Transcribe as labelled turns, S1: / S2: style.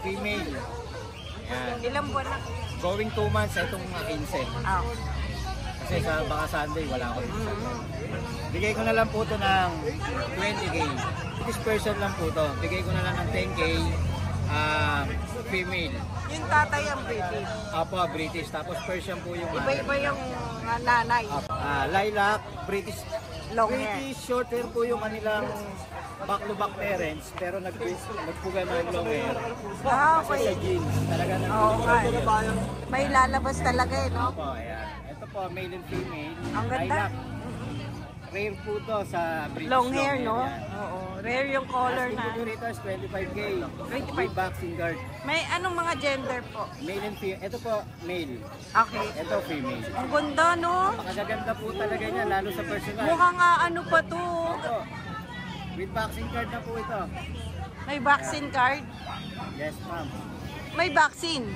S1: female. Yan.
S2: Ilang buwan na?
S1: Going 2 months itong 15.
S2: Ah.
S1: Kasi sa baka Sunday wala ko rin. Bigay ko na lang po ito ng 20k. This person lang po ito. Bigay ko na lang ng 10k. Female.
S2: Yung tatay ang British.
S1: Apo, British. Tapos Persian po yung
S2: Iba-iba yung nanay.
S1: Lilac, British.
S2: Long hair.
S1: British short hair po yung kanilang back-to-back parents. Pero nagpuga na yung long hair.
S2: Ah,
S1: Kasi sa
S2: okay.
S1: jeans. Talaga
S2: Oo nga. May lalabas talaga eh, no?
S1: Apo, ayan. Ito po, male and female.
S2: Ang ganda.
S1: Lilac. Rare po to sa British
S2: Long hair, no?
S1: yan.
S2: Oo. Rare yung color
S1: Asking
S2: na.
S1: ko dito is 25k.
S2: 25.
S1: With boxing guard.
S2: May anong mga gender po?
S1: Male and female. Ito po, male.
S2: Okay.
S1: Ito, female.
S2: Ang ganda, no?
S1: Napakaganda po talaga niya, lalo sa personal.
S2: Mukha nga ano pa to.
S1: Ito. With boxing card na po ito.
S2: May vaccine card.
S1: Yes, ma'am.
S2: May vaccine.